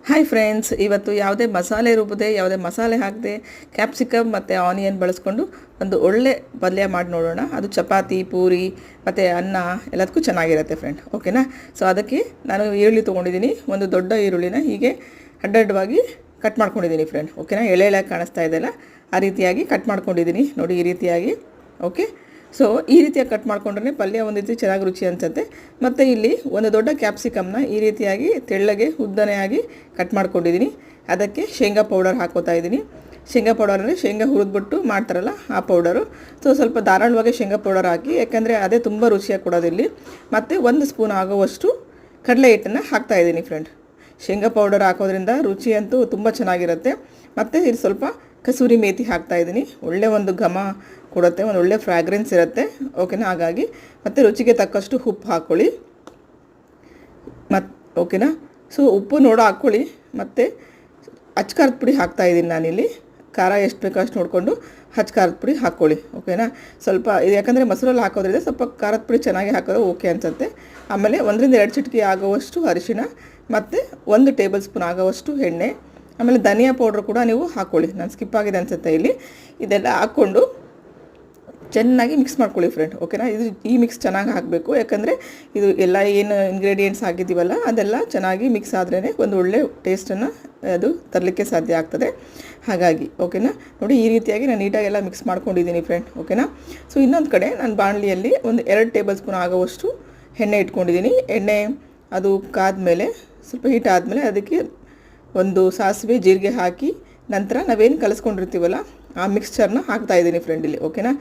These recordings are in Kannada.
ಹಾಯ್ ಫ್ರೆಂಡ್ಸ್, ಇವತ್ತು ಯಾವುದೇ ಮಸಾಲೆ ರುಬ್ಬದೆ ಯಾವುದೇ ಮಸಾಲೆ ಹಾಕದೆ ಕ್ಯಾಪ್ಸಿಕಮ್ ಮತ್ತು ಆನಿಯನ್ ಬಳಸ್ಕೊಂಡು ಒಂದು ಒಳ್ಳೆ ಪಲ್ಯ ಮಾಡಿ ನೋಡೋಣ. ಅದು ಚಪಾತಿ, ಪೂರಿ ಮತ್ತು ಅನ್ನ ಎಲ್ಲದಕ್ಕೂ ಚೆನ್ನಾಗಿರುತ್ತೆ ಫ್ರೆಂಡ್. ಓಕೆನಾ? ಸೊ ಅದಕ್ಕೆ ನಾನು ಈರುಳ್ಳಿ ತೊಗೊಂಡಿದ್ದೀನಿ. ಒಂದು ದೊಡ್ಡ ಈರುಳ್ಳಿನ ಹೀಗೆ ಅಡ್ಡಡ್ಡವಾಗಿ ಕಟ್ ಮಾಡ್ಕೊಂಡಿದ್ದೀನಿ ಫ್ರೆಂಡ್. ಓಕೆನಾ? ಎಳೆ ಎಳೆ ಕಾಣಿಸ್ತಾ ಇದೆಯಲ್ಲ, ಆ ರೀತಿಯಾಗಿ ಕಟ್ ಮಾಡ್ಕೊಂಡಿದ್ದೀನಿ ನೋಡಿ, ಈ ರೀತಿಯಾಗಿ. ಓಕೆ, ಸೊ ಈ ರೀತಿಯಾಗಿ ಕಟ್ ಮಾಡ್ಕೊಂಡ್ರೆ ಪಲ್ಯ ಒಂದು ರೀತಿ ಚೆನ್ನಾಗಿ ರುಚಿ ಅನಿಸುತ್ತೆ. ಮತ್ತು ಇಲ್ಲಿ ಒಂದು ದೊಡ್ಡ ಕ್ಯಾಪ್ಸಿಕಮ್ನ ಈ ರೀತಿಯಾಗಿ ತೆಳ್ಳಗೆ ಉದ್ದನೆಯಾಗಿ ಕಟ್ ಮಾಡ್ಕೊಂಡಿದ್ದೀನಿ. ಅದಕ್ಕೆ ಶೇಂಗಾ ಪೌಡರ್ ಹಾಕೋತಾ ಇದ್ದೀನಿ. ಶೇಂಗಾ ಪೌಡರ್ ಅಂದರೆ ಶೇಂಗಾ ಹುರಿದ್ಬಿಟ್ಟು ಮಾಡ್ತಾರಲ್ಲ ಆ ಪೌಡರು. ಸೊ ಸ್ವಲ್ಪ ಧಾರಾಳವಾಗಿ ಶೇಂಗಾ ಪೌಡರ್ ಹಾಕಿ, ಯಾಕೆಂದರೆ ಅದೇ ತುಂಬ ರುಚಿಯಾಗಿ ಕೊಡೋದಿಲ್ಲಿ. ಮತ್ತು 1 ಸ್ಪೂನ್ ಆಗುವಷ್ಟು ಕಡಲೆ ಹಿಟ್ಟನ್ನು ಹಾಕ್ತಾಯಿದ್ದೀನಿ ಫ್ರೆಂಡ್. ಶೇಂಗಾ ಪೌಡರ್ ಹಾಕೋದ್ರಿಂದ ರುಚಿ ಅಂತೂ ತುಂಬ ಚೆನ್ನಾಗಿರುತ್ತೆ. ಮತ್ತು ಇಲ್ಲಿ ಸ್ವಲ್ಪ ಕಸೂರಿ ಮೇಥಿ ಹಾಕ್ತಾಯಿದ್ದೀನಿ. ಒಳ್ಳೆ ಒಂದು ಘಮ ಕೊಡುತ್ತೆ, ಒಂದು ಒಳ್ಳೆ ಫ್ರಾಗ್ರೆನ್ಸ್ ಇರುತ್ತೆ. ಓಕೆನಾ? ಹಾಗಾಗಿ ಮತ್ತು ರುಚಿಗೆ ತಕ್ಕಷ್ಟು ಉಪ್ಪು ಹಾಕ್ಕೊಳ್ಳಿ. ಓಕೆನಾ? ಸೊ ಉಪ್ಪು ನೋಡೋ ಹಾಕ್ಕೊಳ್ಳಿ. ಮತ್ತು ಅಚ್ಕಾರದ ಪುಡಿ ಹಾಕ್ತಾಯಿದ್ದೀನಿ ನಾನಿಲ್ಲಿ. ಖಾರ ಎಷ್ಟು ಬೇಕೋ ಅಷ್ಟು ನೋಡಿಕೊಂಡು ಖಾರದ ಪುಡಿ ಹಾಕ್ಕೊಳ್ಳಿ. ಓಕೆನಾ? ಸ್ವಲ್ಪ ಇದು ಯಾಕಂದರೆ ಮೊಸರಲ್ಲಿ ಹಾಕೋದ್ರಿಂದ ಸ್ವಲ್ಪ ಖಾರದ ಪುಡಿ ಚೆನ್ನಾಗಿ ಹಾಕೋದು ಓಕೆ ಅನಿಸುತ್ತೆ. ಆಮೇಲೆ 1ರಿಂದ 2 ಚಿಟಿಕೆ ಆಗೋವಷ್ಟು ಅರಿಶಿಣ ಮತ್ತು 1 ಟೇಬಲ್ ಸ್ಪೂನ್ ಆಗೋವಷ್ಟು ಎಣ್ಣೆ. ಆಮೇಲೆ ಧನಿಯಾ ಪೌಡ್ರ್ ಕೂಡ ನೀವು ಹಾಕ್ಕೊಳ್ಳಿ. ನಾನು ಸ್ಕಿಪ್ ಆಗಿದೆ ಅನಿಸುತ್ತೆ ಇಲ್ಲಿ. ಇದೆಲ್ಲ ಹಾಕ್ಕೊಂಡು ಚೆನ್ನಾಗಿ ಮಿಕ್ಸ್ ಮಾಡ್ಕೊಳ್ಳಿ ಫ್ರೆಂಡ್. ಓಕೆನಾ? ಈ ಮಿಕ್ಸ್ ಚೆನ್ನಾಗಿ ಹಾಕಬೇಕು, ಯಾಕಂದರೆ ಇದು ಎಲ್ಲ ಏನು ಇಂಗ್ರೀಡಿಯೆಂಟ್ಸ್ ಹಾಕಿದ್ದೀವಲ್ಲ ಅದೆಲ್ಲ ಚೆನ್ನಾಗಿ ಮಿಕ್ಸ್ ಆದ್ರೇ ಒಂದು ಒಳ್ಳೆ ಟೇಸ್ಟನ್ನು ಅದು ತರಲಿಕ್ಕೆ ಸಾಧ್ಯ ಆಗ್ತದೆ. ಹಾಗಾಗಿ ಓಕೆನಾ? ನೋಡಿ, ಈ ರೀತಿಯಾಗಿ ನಾನು ನೀಟಾಗೆಲ್ಲ ಮಿಕ್ಸ್ ಮಾಡ್ಕೊಂಡಿದ್ದೀನಿ ಫ್ರೆಂಡ್. ಓಕೆನಾ? ಸೊ ಇನ್ನೊಂದು ಕಡೆ ನಾನು ಬಾಣಲಿಯಲ್ಲಿ ಒಂದು 2 ಟೇಬಲ್ ಸ್ಪೂನ್ ಆಗೋವಷ್ಟು ಎಣ್ಣೆ ಇಟ್ಕೊಂಡಿದ್ದೀನಿ. ಎಣ್ಣೆ ಅದು ಕಾದ್ಮೇಲೆ, ಸ್ವಲ್ಪ ಹೀಟ್ ಆದಮೇಲೆ ಅದಕ್ಕೆ ಒಂದು ಸಾಸಿವೆ, ಜೀರಿಗೆ ಹಾಕಿ ನಂತರ ನಾವೇನು ಕಲಿಸ್ಕೊಂಡಿರ್ತೀವಲ್ಲ ಆ ಮಿಕ್ಸ್ಚರ್ನ ಹಾಕ್ತಾಯಿದ್ದೀನಿ ಫ್ರೆಂಡ್ ಇಲ್ಲಿ. ಓಕೆನಾ?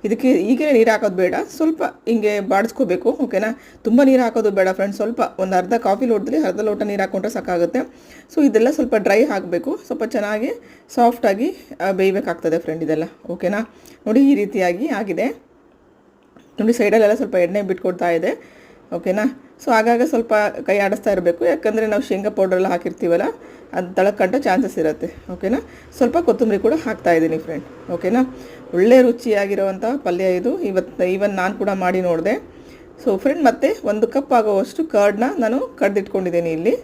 ಇದಕ್ಕೆ ಈಗಲೇ ನೀರು ಹಾಕೋದು ಬೇಡ, ಸ್ವಲ್ಪ ಹಿಂಗೆ ಬಾಡಿಸ್ಕೋಬೇಕು. ಓಕೆನಾ? ತುಂಬ ನೀರು ಹಾಕೋದು ಬೇಡ ಫ್ರೆಂಡ್. ಸ್ವಲ್ಪ ಒಂದು ಅರ್ಧ ಕಾಫಿ ಲೋಟದಲ್ಲಿ ಅರ್ಧ ಲೋಟ ನೀರು ಹಾಕ್ಕೊಂಡ್ರೆ ಸಾಕಾಗುತ್ತೆ. ಸೊ ಇದೆಲ್ಲ ಸ್ವಲ್ಪ ಡ್ರೈ ಆಗಬೇಕು, ಸ್ವಲ್ಪ ಚೆನ್ನಾಗಿ ಸಾಫ್ಟಾಗಿ ಬೇಯಬೇಕಾಗ್ತದೆ ಫ್ರೆಂಡ್ ಇದೆಲ್ಲ. ಓಕೆನಾ? ನೋಡಿ, ಈ ರೀತಿಯಾಗಿ ಆಗಿದೆ ನೋಡಿ. ಸೈಡಲ್ಲೆಲ್ಲ ಸ್ವಲ್ಪ ಎಣ್ಣೆ ಬಿಟ್ಕೊಡ್ತಾ ಇದೆ. ಓಕೆನಾ? ಸೊ ಆಗಾಗ ಸ್ವಲ್ಪ ಕೈ ಆಡಿಸ್ತಾ ಇರಬೇಕು, ಯಾಕಂದರೆ ನಾವು ಶೇಂಗಾ ಪೌಡ್ರೆಲ್ಲ ಹಾಕಿರ್ತೀವಲ್ಲ ಅದು ತಳಕ್ಕಂಟ ಚಾನ್ಸಸ್ ಇರುತ್ತೆ. ಓಕೆನಾ? ಸ್ವಲ್ಪ ಕೊತ್ತಂಬರಿ ಕೂಡ ಹಾಕ್ತಾಯಿದ್ದೀನಿ ಫ್ರೆಂಡ್. ಓಕೆನಾ? ಒಳ್ಳೆ ರುಚಿಯಾಗಿರೋವಂಥ ಪಲ್ಯ ಇದು. ಇವನ್ ನಾನು ಕೂಡ ಮಾಡಿ ನೋಡಿದೆ. ಸೊ ಫ್ರೆಂಡ್, ಮತ್ತು 1 ಕಪ್ ಆಗೋವಷ್ಟು ಕರ್ಡ್ನ ನಾನು ಕಡ್ದಿಟ್ಕೊಂಡಿದ್ದೀನಿ ಇಲ್ಲಿ.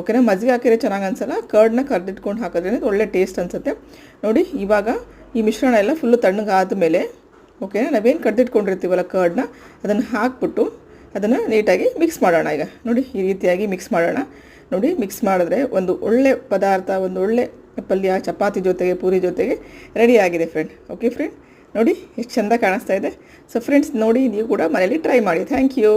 ಓಕೆನಾ? ಮಜ್ಜಿಗೆ ಹಾಕಿದ್ರೆ ಚೆನ್ನಾಗಿ ಅನಿಸಲ್ಲ, ಕರ್ಡ್ನ ಕಡ್ದಿಟ್ಕೊಂಡು ಹಾಕಿದ್ರೆ ಒಳ್ಳೆ ಟೇಸ್ಟ್ ಅನಿಸುತ್ತೆ ನೋಡಿ. ಇವಾಗ ಈ ಮಿಶ್ರಣ ಎಲ್ಲ ಫುಲ್ಲು ತಣ್ಣಗಾದ ಮೇಲೆ, ಓಕೆನಾ, ನಾವೇನು ಕಡ್ದಿಟ್ಕೊಂಡಿರ್ತೀವಲ್ಲ ಕರ್ಡ್ನ ಅದನ್ನು ಹಾಕ್ಬಿಟ್ಟು ಅದನ್ನು ನೀಟಾಗಿ ಮಿಕ್ಸ್ ಮಾಡೋಣ. ಈಗ ನೋಡಿ, ಈ ರೀತಿಯಾಗಿ ಮಿಕ್ಸ್ ಮಾಡೋಣ. ನೋಡಿ, ಮಿಕ್ಸ್ ಮಾಡಿದ್ರೆ ಒಂದು ಒಳ್ಳೆ ಪದಾರ್ಥ, ಒಂದು ಒಳ್ಳೆ ಪಲ್ಯ ಚಪಾತಿ ಜೊತೆಗೆ, ಪೂರಿ ಜೊತೆಗೆ ರೆಡಿಯಾಗಿದೆ ಫ್ರೆಂಡ್. ಓಕೆ ಫ್ರೆಂಡ್, ನೋಡಿ ಎಷ್ಟು ಚೆಂದ ಕಾಣಿಸ್ತಾ ಇದೆ. ಸೊ ಫ್ರೆಂಡ್ಸ್, ನೋಡಿ, ನೀವು ಕೂಡ ಮನೇಲಿ ಟ್ರೈ ಮಾಡಿ. Thank you.